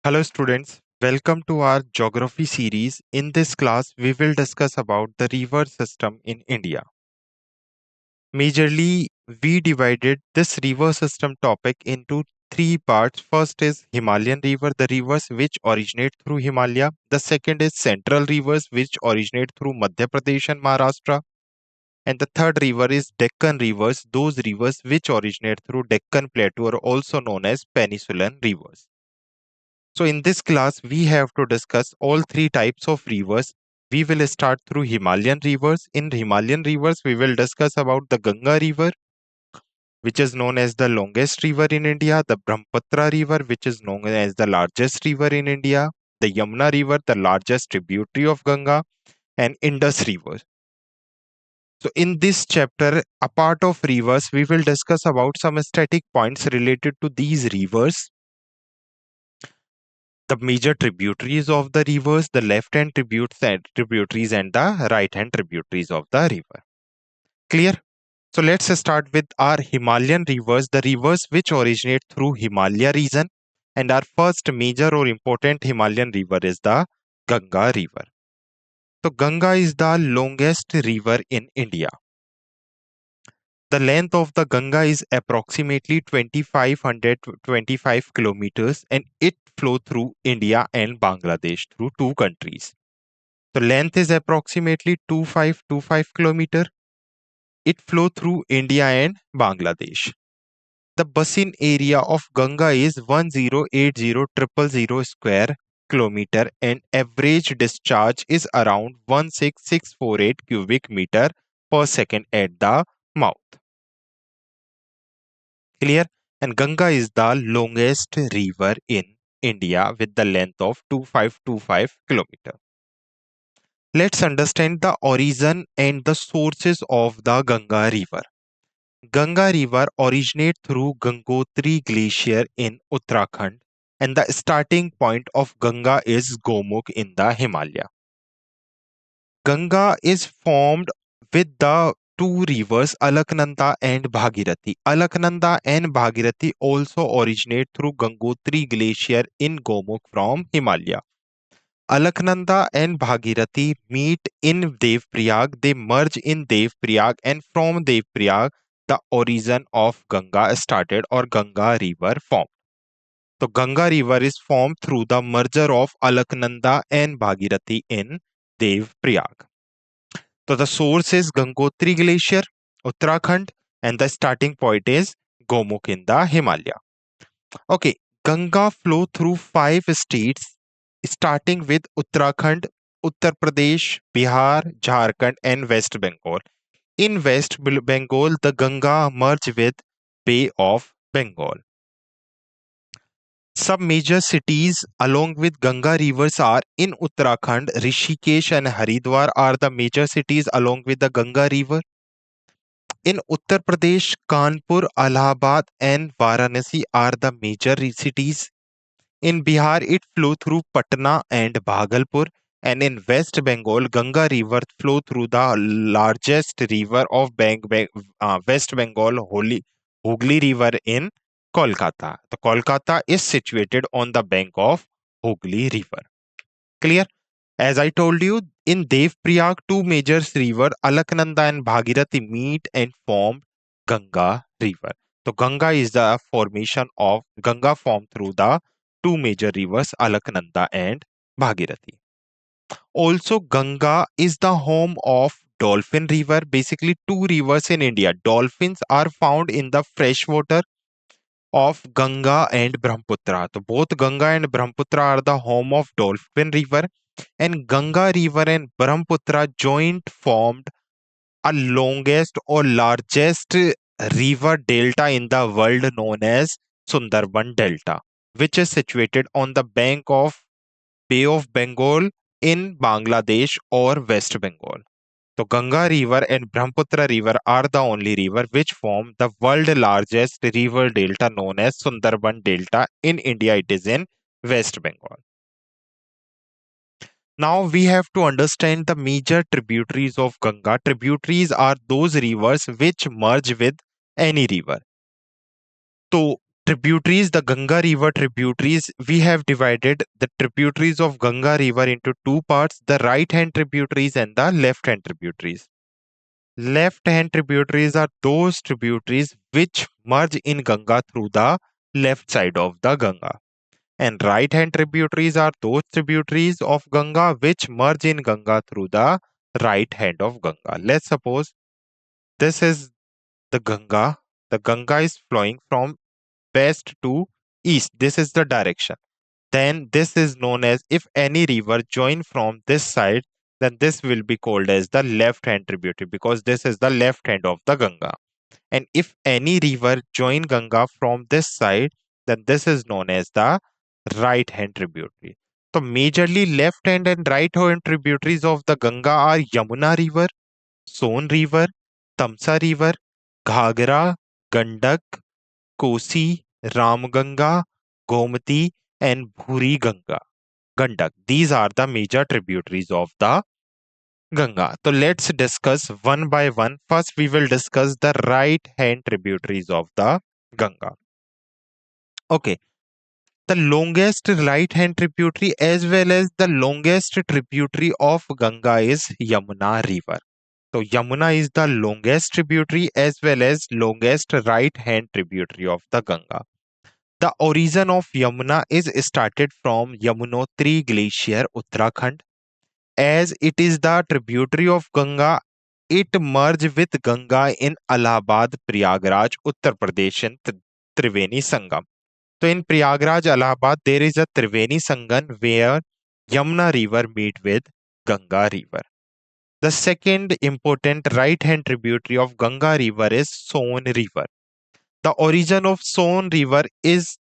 Hello students, welcome to our geography series. In this class, we will discuss about the river system in India. Majorly, we divided this river system topic into three parts. First is Himalayan river, the rivers which originate through Himalaya. The second is central rivers which originate through Madhya Pradesh and Maharashtra. And the third river is Deccan rivers, those rivers which originate through Deccan Plateau are also known as peninsular rivers. So in this class, we have to discuss all three types of rivers. We will start through Himalayan rivers. In Himalayan rivers, we will discuss about the Ganga river, which is known as the longest river in India, the Brahmaputra river, which is known as the largest river in India, the Yamuna river, the largest tributary of Ganga, and Indus river. So in this chapter, a part of rivers, we will discuss about some static points related to these rivers, the major tributaries of the rivers, the left-hand tributaries and the right-hand tributaries of the river. Clear? So let's start with our Himalayan rivers, the rivers which originate through Himalaya region. And our first major or important Himalayan river is the Ganga river. So Ganga is the longest river in India. The length of the Ganga is approximately 2525 kilometers and it flows through India and Bangladesh through two countries. The length is approximately 2525 kilometer. It flows through India and Bangladesh. The basin area of Ganga is 1080,000 square kilometer and average discharge is around 16648 cubic meter per second at the mouth. Clear? And Ganga is the longest river in India with the length of 2525 kilometer. Let's understand the origin and the sources of the Ganga river. Ganga river originates through Gangotri glacier in Uttarakhand and the starting point of Ganga is Gomukh in the Himalaya. Ganga is formed with the two rivers Alaknanda and Bhagirathi. Alaknanda and Bhagirathi also originate through Gangotri glacier in Gomukh from Himalaya. Alaknanda and Bhagirathi meet in Devprayag, they merge in Devprayag, and from Devprayag, the origin of Ganga started or Ganga river formed. So, Ganga river is formed through the merger of Alaknanda and Bhagirathi in Devprayag. So, the source is Gangotri Glacier, Uttarakhand, and the starting point is Gomukh in the Himalaya. Okay, Ganga flow through 5 states starting with Uttarakhand, Uttar Pradesh, Bihar, Jharkhand, and West Bengal. In West Bengal, the Ganga merge with Bay of Bengal. Some major cities along with Ganga rivers are in Uttarakhand, Rishikesh and Haridwar are the major cities along with the Ganga river. In Uttar Pradesh, Kanpur, Allahabad, and Varanasi are the major cities. In Bihar, it flows through Patna and Bhagalpur, and in West Bengal, Ganga River flows through the largest river of West Bengal, Hooghly River in Kolkata. The Kolkata is situated on the bank of Hooghly River. Clear? As I told you, in Devprayag, two major rivers, Alaknanda and Bhagirathi, meet and form Ganga River. So Ganga is the formation of Ganga formed through the two major rivers, Alaknanda and Bhagirathi. Also, Ganga is the home of Dolphin River. Basically, two rivers in India. Dolphins are found in the freshwater of Ganga and Brahmaputra. So both Ganga and Brahmaputra are the home of Dolphin River, and Ganga River and Brahmaputra joint formed a longest or largest river delta in the world known as Sundarban Delta, which is situated on the bank of Bay of Bengal in Bangladesh or West Bengal. So Ganga River and Brahmaputra River are the only river which form the world largest river delta known as Sundarban Delta. In India, it is in West Bengal. Now we have to understand the major tributaries of Ganga. Tributaries are those rivers which merge with any river. So Tributaries, the Ganga River tributaries, we have divided the tributaries of Ganga River into two parts, the right hand tributaries and the left hand tributaries. Left hand tributaries are those tributaries which merge in Ganga through the left side of the Ganga. And right hand tributaries are those tributaries of Ganga which merge in Ganga through the right hand of Ganga. Let's suppose this is the Ganga. The Ganga is flowing from west to east. This is the direction. Then this is known as, if any river join from this side, then this will be called as the left hand tributary because this is the left hand of the Ganga. And if any river join Ganga from this side, then this is known as the right hand tributary. So majorly left hand and right hand tributaries of the Ganga are Yamuna River, Son River, Tamsa River, Ghagra, Gandak, Kosi, Ramganga, Gomati, and Bhuri Ganga. Gandak. These are the major tributaries of the Ganga. So let's discuss one by one. First, we will discuss the right hand tributaries of the Ganga. Okay. The longest right hand tributary as well as the longest tributary of Ganga is Yamuna River. So Yamuna is the longest tributary as well as longest right hand tributary of the Ganga. The origin of Yamuna is started from Yamunotri Glacier, Uttarakhand. As it is the tributary of Ganga, it merged with Ganga in Allahabad, Prayagraj, Uttar Pradesh and Triveni Sangam. So in Prayagraj, Allahabad, there is a Triveni Sangam where Yamuna River meet with Ganga River. The second important right-hand tributary of Ganga River is Son River. The origin of Son River is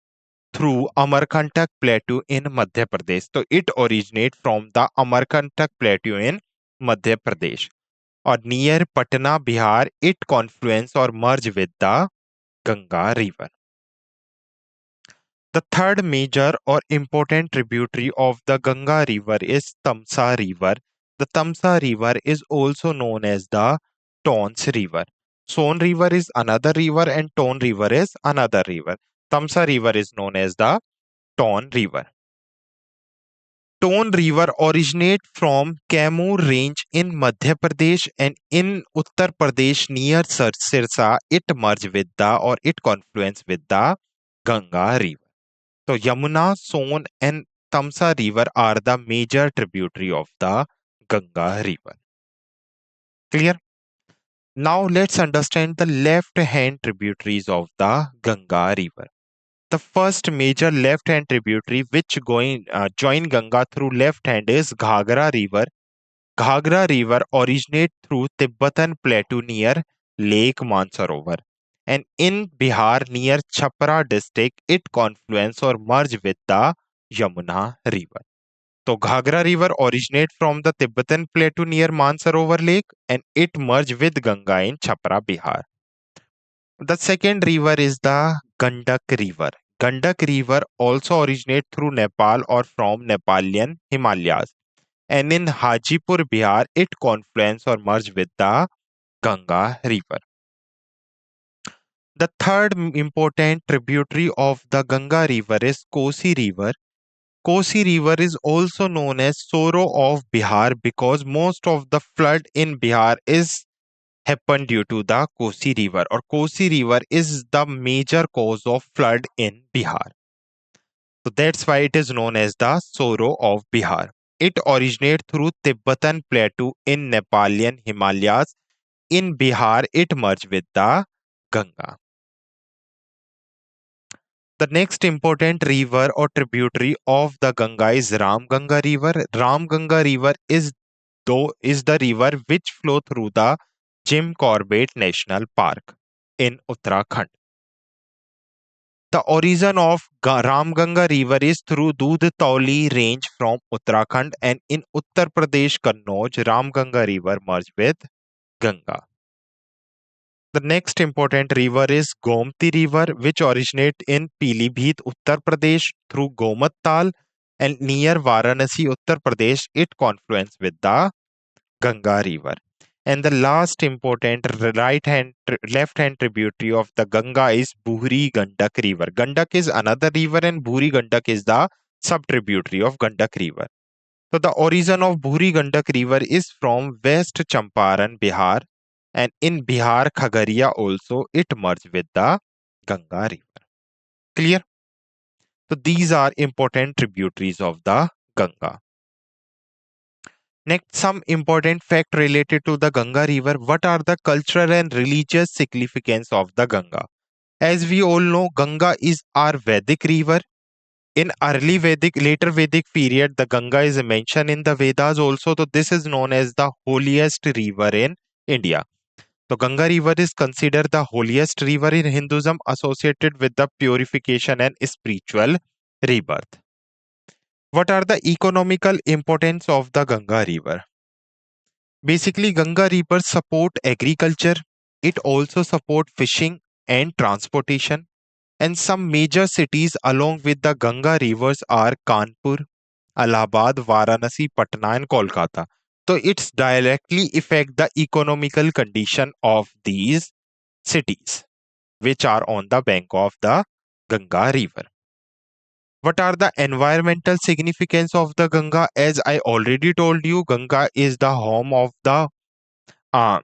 through Amarkantak Plateau in Madhya Pradesh. So it originates from the Amarkantak Plateau in Madhya Pradesh. Or near Patna, Bihar, it confluence or merge with the Ganga River. The third major or important tributary of the Ganga River is Tamsa River. The Tamsa River is also known as the Tons River. Son River is another river and Ton River is another river. Tamsa River is known as the Ton River. Ton River originates from Kaimur Range in Madhya Pradesh and in Uttar Pradesh near Sirsa. It merge with the or it confluence with the Ganga River. So Yamuna, Son and Tamsa River are the major tributary of the Ganga River. Clear? Now let's understand the left hand tributaries of the Ganga River. The first major left hand tributary which join Ganga through left hand is Ghagra River. Ghagra River originates through Tibetan Plateau near Lake Mansarovar. And in Bihar near Chhapra district, it confluence or merge with the Yamuna River. So Ghagra River originates from the Tibetan Plateau near Mansarovar Lake and it merge with Ganga in Chhapra, Bihar. The second river is the Gandak River. Gandak River also originates through Nepal or from Nepalian Himalayas. And in Hajipur, Bihar, it confluence or merge with the Ganga River. The third important tributary of the Ganga River is Kosi River. Kosi River is also known as Sorrow of Bihar because most of the flood in Bihar is happened due to the Kosi River, or Kosi River is the major cause of flood in Bihar. So that's why it is known as the Sorrow of Bihar. It originates through Tibetan Plateau in Nepalian Himalayas. In Bihar, it merged with the Ganga. The next important river or tributary of the Ganga is Ram Ganga River. Ram Ganga River is the river which flow through the Jim Corbett National Park in Uttarakhand. The origin of Ram Ganga River is through Dudh Tauli range from Uttarakhand, and in Uttar Pradesh, Kannauj, Ram Ganga River merged with Ganga. The next important river is Gomti River, which originates in Pilibhit, Uttar Pradesh through Gomat Tal, and near Varanasi, Uttar Pradesh, it confluences with the Ganga River. And the last important left hand tributary of the Ganga is Bhuri Gandak River. Gandak is another river and Bhuri Gandak is the sub tributary of Gandak River. So the origin of Bhuri Gandak River is from West Champaran, Bihar, and in Bihar, Khagaria also it merged with the Ganga River. Clear? So these are important tributaries of the Ganga. Next, some important fact related to the Ganga River. What are the cultural and religious significance of the Ganga? As we all know, Ganga is our Vedic river. In early Vedic, later Vedic period, the Ganga is mentioned in the Vedas also. So this is known as the holiest river in India. So Ganga river is considered the holiest river in Hinduism, associated with the purification and spiritual rebirth. What are the economical importance of the Ganga river? Basically, Ganga river support agriculture. It also support fishing and transportation. And some major cities along with the Ganga rivers are Kanpur, Allahabad, Varanasi, Patna, and Kolkata. So it's directly affect the economical condition of these cities, which are on the bank of the Ganga river. What are the environmental significance of the Ganga? As I already told you, Ganga is the home of the uh,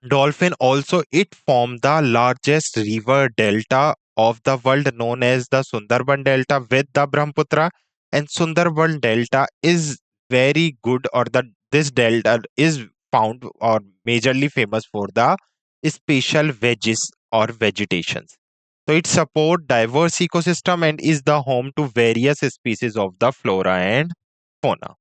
dolphin. Also, it formed the largest river delta of the world, known as the Sundarban Delta with the Brahmaputra. And Sundarban Delta is very good, or this delta is found or majorly famous for the special veggies or vegetations. So it support diverse ecosystem and is the home to various species of the flora and fauna.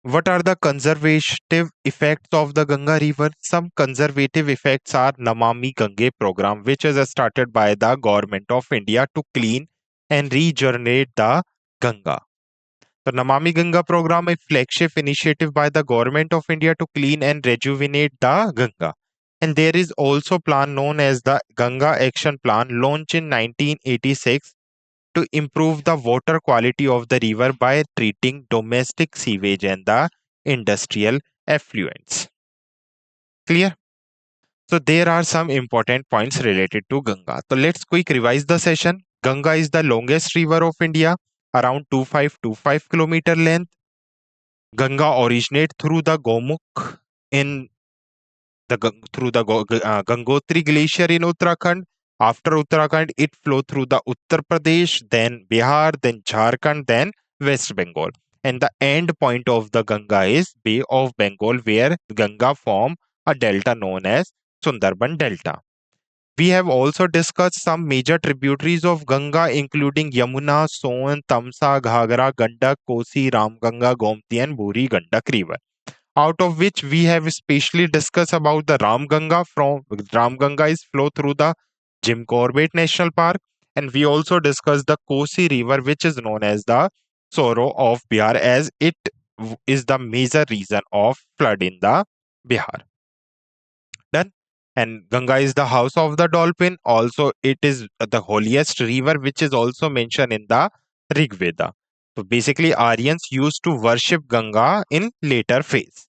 What are the conservative effects of the Ganga river? Some conservative effects are Namami Gange program, which is started by the government of India to clean and regenerate the Ganga. The Namami Ganga program is a flagship initiative by the government of India to clean and rejuvenate the Ganga. And there is also plan known as the Ganga Action Plan, launched in 1986 to improve the water quality of the river by treating domestic sewage and the industrial effluents. Clear? So there are some important points related to Ganga. So let's quick revise the session. Ganga is the longest river of India, around 2525 kilometer length. Ganga originates through the Gomukh in through the Gangotri Glacier in Uttarakhand. After Uttarakhand, it flow through the Uttar Pradesh, then Bihar, then Jharkhand, then West Bengal. And the end point of the Ganga is Bay of Bengal, where Ganga form a delta known as Sundarban Delta. We have also discussed some major tributaries of Ganga, including Yamuna, Son, Tamsa, Ghagra, Gandak, Kosi, Ramganga, Gomti, and Buri Gandak River, out of which we have especially discussed about the Ram Ganga. From Ram Ganga is flow through the Jim Corbett National Park, and we also discussed the Kosi River, which is known as the sorrow of Bihar, as it is the major reason of flood in the Bihar. Done. And Ganga is the house of the dolphin. Also, it is the holiest river, which is also mentioned in the Rig Veda. So basically, Aryans used to worship Ganga in later phase.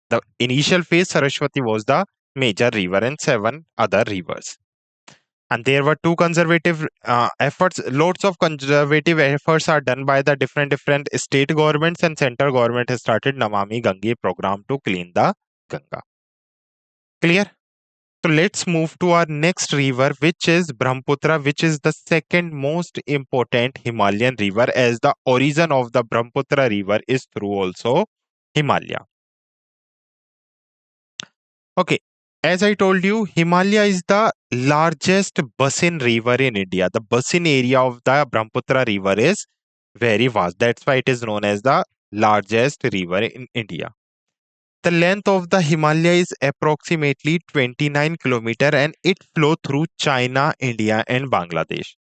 The initial phase, Saraswati was the major river and seven other rivers. And there were two conservative efforts. Lots of conservative efforts are done by the different state governments, and central government has started Namami Gange program to clean the Ganga. Clear? So let's move to our next river, which is Brahmaputra, which is the second most important Himalayan river, as the origin of the Brahmaputra river is through also Himalaya. Okay, as I told you, Himalaya is the largest basin river in India. The basin area of the Brahmaputra river is very vast. That's why it is known as the largest river in India. The length of the Himalaya is approximately 29 km and it flows through China, India, and Bangladesh.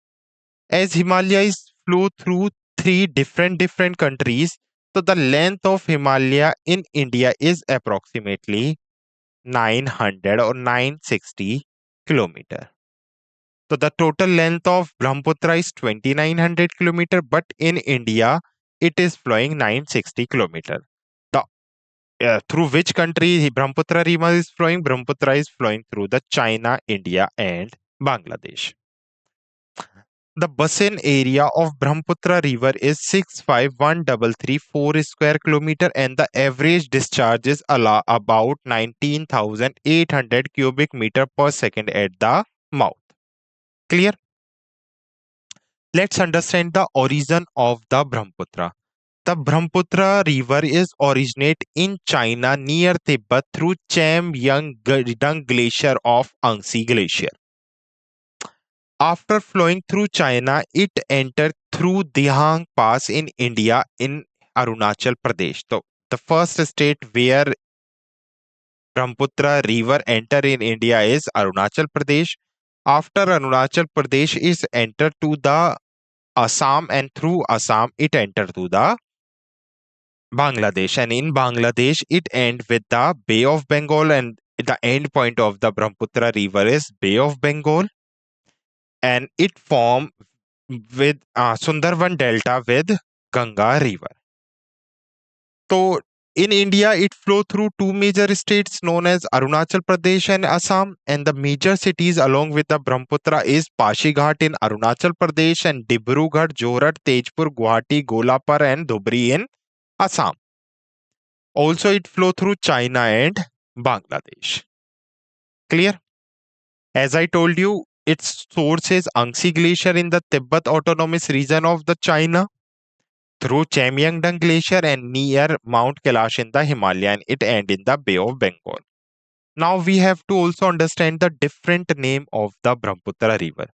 As Himalaya is flow through three different countries, so the length of Himalaya in India is approximately 900 or 960 kilometer. So the total length of Brahmaputra is 2900 kilometer, but in India it is flowing 960 kilometer. The through which country Brahmaputra river is flowing? Brahmaputra is flowing through the China, India, and Bangladesh. The basin area of Brahmaputra river is 651,334 square kilometer, and the average discharge is about 19,800 cubic meter per second at the mouth. Clear? Let's understand the origin of the Brahmaputra. The Brahmaputra river is originate in China near Tibet through Chamyang glacier of Angsi glacier. After flowing through China, it entered through Dihang Pass in India in Arunachal Pradesh. So the first state where Brahmaputra river enter in India is Arunachal Pradesh. After Arunachal Pradesh is entered to the Assam, and through Assam it entered to the Bangladesh, and in Bangladesh it ends with the Bay of Bengal, and the end point of the Brahmaputra river is Bay of Bengal, and it form with Sundarban Delta with Ganga river. So in India it flow through two major states known as Arunachal Pradesh and Assam, and the major cities along with the Brahmaputra is Pasighat in Arunachal Pradesh and Dibrugarh, Jorhat, Tejpur, Guwahati, Golapur and Dhubri in Assam. Also, it flow through China and Bangladesh. Clear? As I told you, its source is Angsi Glacier in the Tibet Autonomous Region of the China, through Chamyangdang Glacier and near Mount Kailash in the Himalaya, and it ends in the Bay of Bengal. Now we have to also understand the different name of the Brahmaputra river.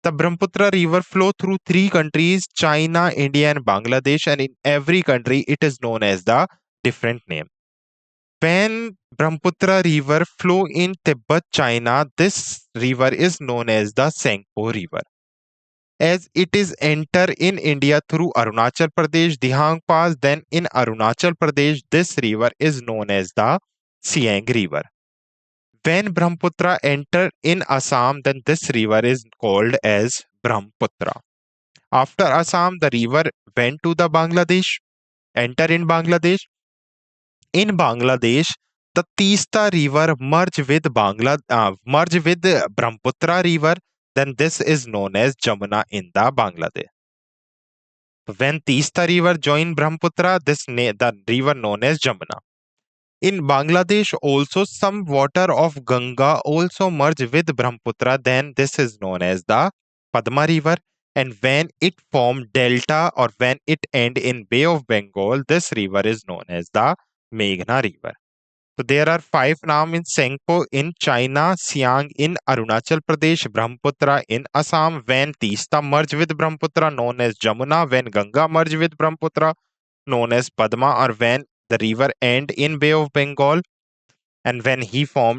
The Brahmaputra river flow through three countries, China, India and Bangladesh, and in every country it is known as the different name. When Brahmaputra river flow in Tibet, China, this river is known as the Sengpo river. As it is enter in India through Arunachal Pradesh, Dihang Pass, then in Arunachal Pradesh, this river is known as the Siang river. When Brahmaputra enter in Assam, then this river is called as Brahmaputra. After Assam, the river went to the Bangladesh, enter in Bangladesh. In Bangladesh, the Teesta River merge with the Brahmaputra River. Then this is known as Jamuna in the Bangladesh. When Teesta River join Brahmaputra, the river known as Jamuna. In Bangladesh, also some water of Ganga also merge with Brahmaputra. Then this is known as the Padma River. And when it form delta or when it end in Bay of Bengal, this river is known as the Meghna River. So there are five names in Sengpo in China, Siang in Arunachal Pradesh, Brahmaputra in Assam. When Teesta merge with Brahmaputra, known as Jamuna. When Ganga merge with Brahmaputra, known as Padma. Or when the river end in Bay of Bengal, and when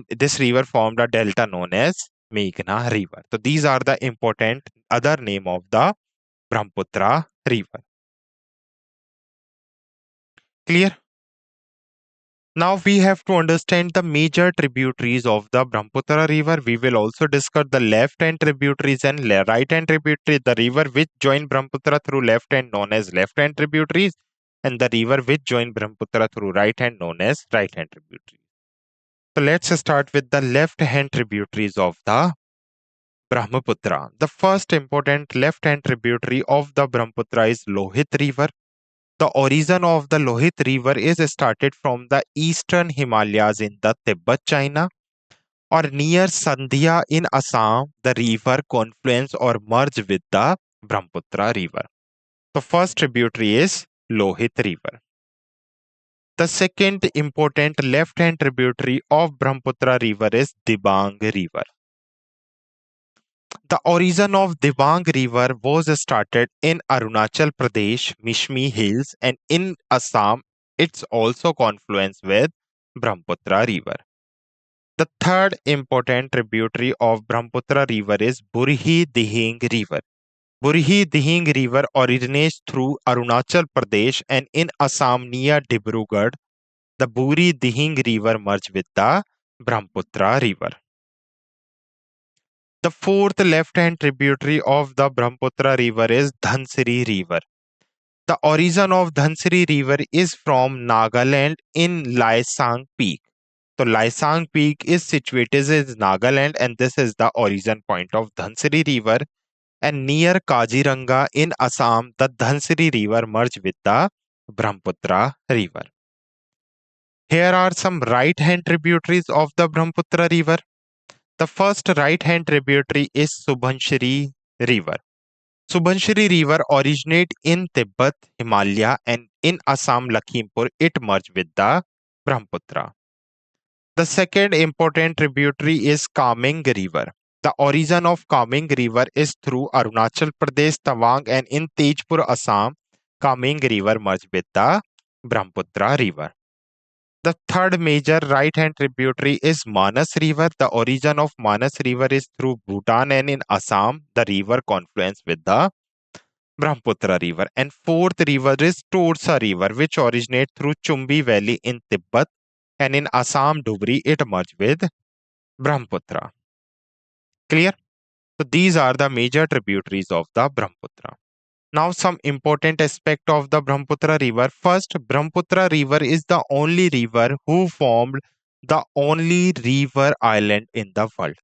this river formed a delta known as Meghna River. So these are the important other name of the Brahmaputra River. Clear? Now we have to understand the major tributaries of the Brahmaputra river. We will also discuss the left-hand tributaries and right-hand tributaries. The river which join Brahmaputra through left hand known as left-hand tributaries, and the river which join Brahmaputra through right hand known as right-hand tributaries. So let's start with the left-hand tributaries of the Brahmaputra. The first important left-hand tributary of the Brahmaputra is Lohit River. The origin of the Lohit River is started from the eastern Himalayas in the Tibet, China, or near Sandhya in Assam. The river confluence or merge with the Brahmaputra River. The first tributary is Lohit River. The second important left-hand tributary of Brahmaputra River is Dibang River. The origin of Dibang River was started in Arunachal Pradesh, Mishmi Hills, and in Assam, it's also confluence with Brahmaputra River. The third important tributary of Brahmaputra River is Burhi Dihing River. Burhi Dihing River originates through Arunachal Pradesh and in Assam near Dibrugarh. The Burhi Dihing River merge with the Brahmaputra River. The fourth left-hand tributary of the Brahmaputra River is Dhansiri River. The origin of Dhansiri River is from Nagaland in Laisang Peak. So Laisang Peak is situated in Nagaland, and this is the origin point of Dhansiri River. And near Kaziranga in Assam, the Dhansiri River merged with the Brahmaputra River. Here are some right-hand tributaries of the Brahmaputra River. The first right-hand tributary is Subhanshri River. Subhanshri River originates in Tibet, Himalaya, and in Assam, Lakhimpur, it merged with the Brahmaputra. The second important tributary is Kameng River. The origin of Kameng River is through Arunachal Pradesh, Tawang, and in Tejpur, Assam, Kameng River merged with the Brahmaputra River. The third major right-hand tributary is Manas River. The origin of Manas River is through Bhutan, and in Assam, the river confluence with the Brahmaputra River. And fourth river is Torsa River, which originates through Chumbi Valley in Tibet, and in Assam, Dhubri, it merged with Brahmaputra. Clear? So these are the major tributaries of the Brahmaputra. Now some important aspect of the Brahmaputra River. First, Brahmaputra River is the only river who formed the only river island in the world.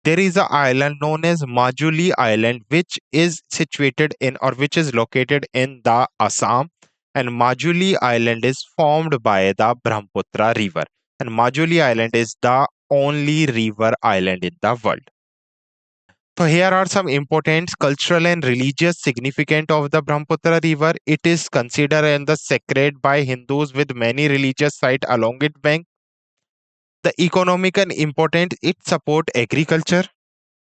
There is an island known as Majuli Island, which is situated in or which is located in the Assam, and Majuli Island is formed by the Brahmaputra River, and Majuli Island is the only river island in the world. So here are some important cultural and religious significance of the Brahmaputra River. It is considered and the sacred by Hindus with many religious sites along its bank. The economic and important, it support agriculture,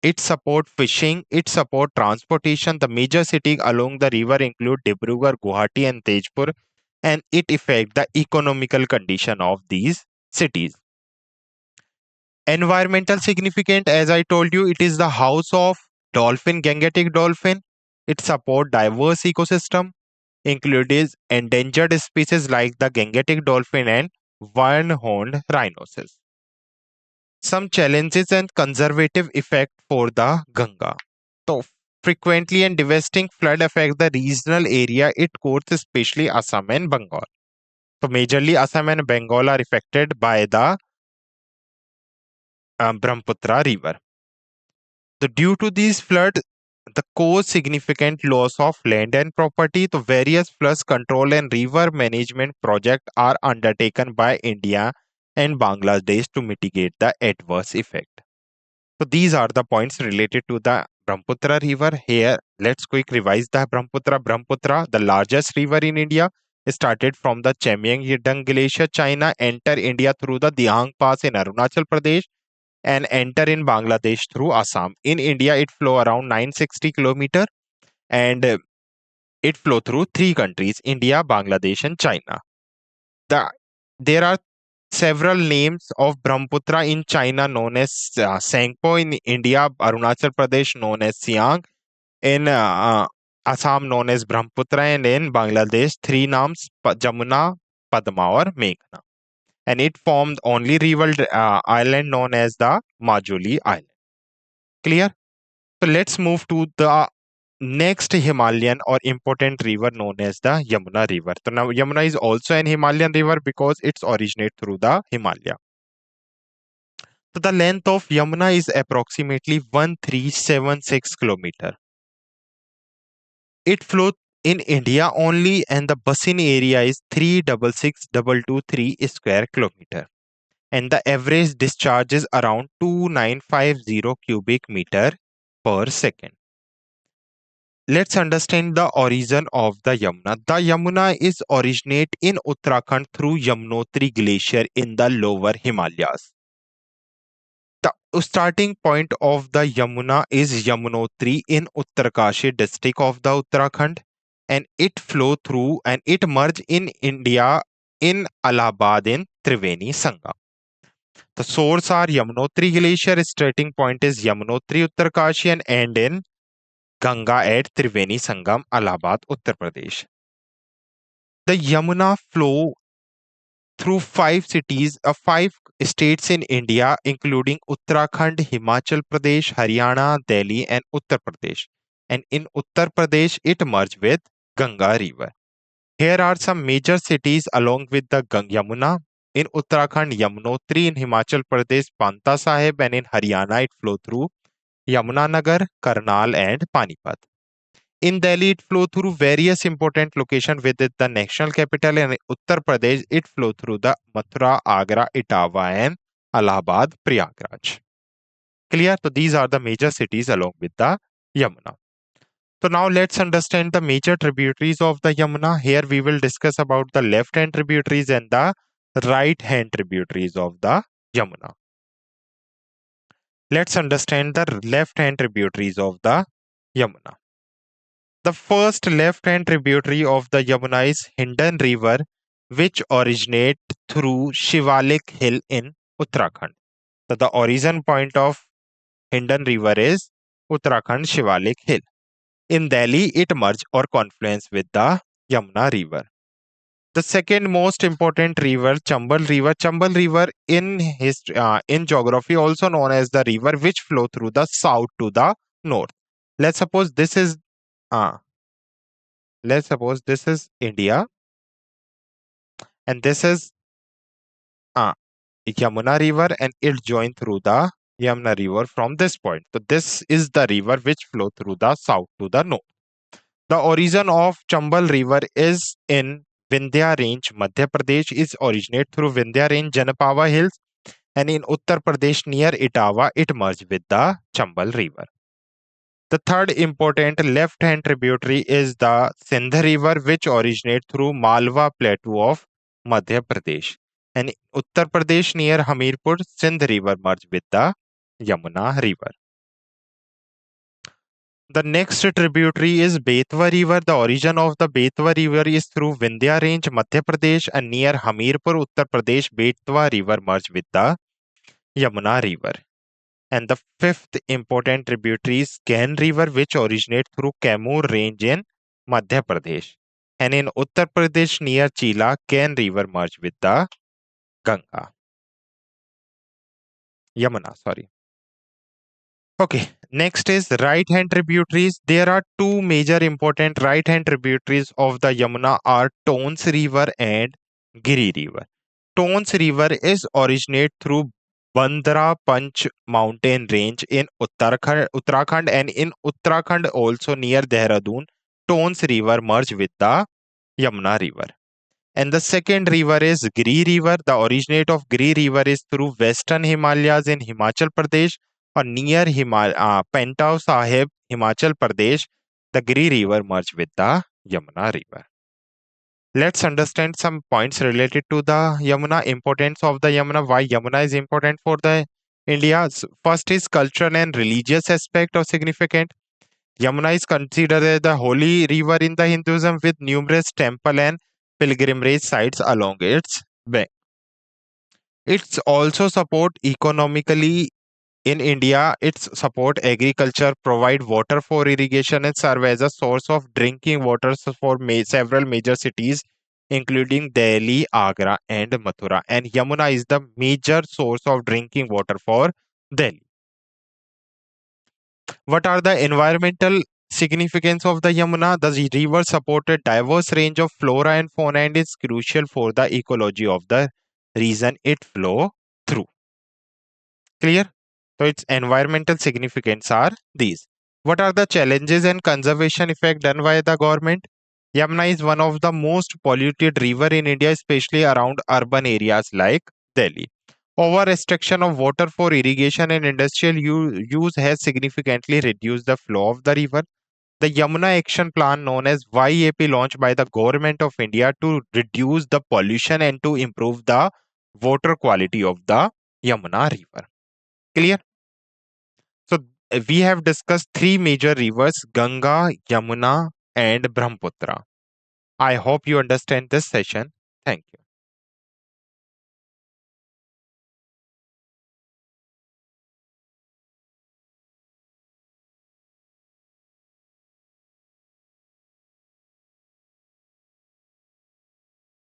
it support fishing, it support transportation. The major cities along the river include Dibrugarh, Guwahati, and Tejpur, and it affect the economical condition of these cities. Environmental significant, as I told you, it is the house of dolphin, Gangetic dolphin. It support diverse ecosystem, including endangered species like the Gangetic dolphin and one-horned rhinoceros. Some challenges and conservative effect for the Ganga. So frequently and devastating flood affect the regional area it covers, especially Assam and Bengal. So majorly Assam and Bengal are affected by the Brahmaputra River. So due to these floods, the cause significant loss of land and property. The various flood control and river management projects are undertaken by India and Bangladesh to mitigate the adverse effect. So these are the points related to the Brahmaputra River. Here, let's quick revise the Brahmaputra. Brahmaputra, the largest river in India, started from the Chamyang Glacier, China, enter India through the Dihang Pass in Arunachal Pradesh, and enter in Bangladesh through Assam. In India, it flow around 960 kilometer, and it flow through three countries: India, Bangladesh, and China. There are several names of Brahmaputra in China known as Sangpo, in India, Arunachal Pradesh known as Siang, in Assam known as Brahmaputra, and in Bangladesh three names: Jamuna, Padma, or Meghna. And it formed only river island known as the Majuli Island. Clear? So let's move to the next Himalayan or important river known as the Yamuna River. So now Yamuna is also an Himalayan river because it's originated through the Himalaya. So the length of Yamuna is approximately 1376 kilometer. It flows in India only, and the basin area is 366,223 square kilometer. And the average discharge is around 2950 cubic meter per second. Let's understand the origin of the Yamuna. The Yamuna is originate in Uttarakhand through Yamunotri Glacier in the lower Himalayas. The starting point of the Yamuna is Yamunotri in Uttarkashi district of the Uttarakhand, and it flow through and it merge in India in Allahabad in Triveni Sangam. The source are Yamunotri Glacier, starting point is Yamunotri Uttarkashi, and end in Ganga at Triveni Sangam, Allahabad, Uttar Pradesh. The Yamuna flow through five states in India, including Uttarakhand, Himachal Pradesh, Haryana, Delhi, and Uttar Pradesh. And in Uttar Pradesh, it merged with Ganga River. Here are some major cities along with the Yamuna. In Uttarakhand, Yamunotri. In Himachal Pradesh, Panta Sahib. And in Haryana, it flow through Yamunanagar, Karnal, and Panipat. In Delhi, it flow through various important locations within the national capital. And in Uttar Pradesh, it flow through the Mathura, Agra, Etawah, and Allahabad, Prayagraj. Clear? So these are the major cities along with the Yamuna. So now let's understand the major tributaries of the Yamuna. Here we will discuss about the left-hand tributaries and the right-hand tributaries of the Yamuna. Let's understand the left-hand tributaries of the Yamuna. The first left-hand tributary of the Yamuna is Hindon River, which originate through Shivalik Hill in Uttarakhand. So the origin point of Hindon River is Uttarakhand Shivalik Hill. In Delhi, it merges or confluence with the Yamuna River. The second most important river, Chambal River. Chambal River in geography also known as the river which flow through the south to the north. Let's suppose this is uh, India and this is Yamuna River and it join through the Yamuna River from this point. So this is the river which flow through the south to the north. The origin of Chambal River is in Vindhya Range, Madhya Pradesh. Is originate through Vindhya Range, Janapava Hills, and in Uttar Pradesh near Etawah, it merged with the Chambal River. The third important left-hand tributary is the Sindh River, which originates through Malwa Plateau of Madhya Pradesh. And in Uttar Pradesh near Hamirpur, Sindh River merged with the Yamuna River. The next tributary is Betwa River. The origin of the Betwa River is through Vindhya Range, Madhya Pradesh, and near Hamirpur, Uttar Pradesh. Betwa River merged with the Yamuna River. And the fifth important tributary is Ken River, which originates through Kaimur Range in Madhya Pradesh. And in Uttar Pradesh near Chila, Ken River merged with the Yamuna, sorry. Okay, next is right-hand tributaries. There are two major important right-hand tributaries of the Yamuna are Tons River and Giri River. Tons River is originate through Bandra Panch mountain range in Uttarakhand and in Uttarakhand also near Dehradun. Tons River merge with the Yamuna River. And the second river is Giri River. The originate of Giri River is through Western Himalayas in Himachal Pradesh or near Pentau Sahib, Himachal Pradesh. The Giri River merge with the Yamuna River. Let's understand some points related to the Yamuna, importance of the Yamuna, why Yamuna is important for the India. First is cultural and religious aspect of significant. Yamuna is considered as the holy river in the Hinduism with numerous temple and pilgrimage sites along its bank. It's also support economically in India. It's support agriculture, provide water for irrigation, and serve as a source of drinking water for several major cities, including Delhi, Agra, and Mathura. And Yamuna is the major source of drinking water for Delhi. What are the environmental significance of the Yamuna? The river supported diverse range of flora and fauna and is crucial for the ecology of the region it flow through. Clear? So its environmental significance are these. What are the challenges and conservation effect done by the government? Yamuna is one of the most polluted river in India, especially around urban areas like Delhi. Over restriction of water for irrigation and industrial use has significantly reduced the flow of the river. The Yamuna Action Plan, known as YAP, launched by the Government of India to reduce the pollution and to improve the water quality of the Yamuna River. Clear? So we have discussed three major rivers, Ganga, Yamuna, and Brahmaputra. I hope you understand this session. Thank you.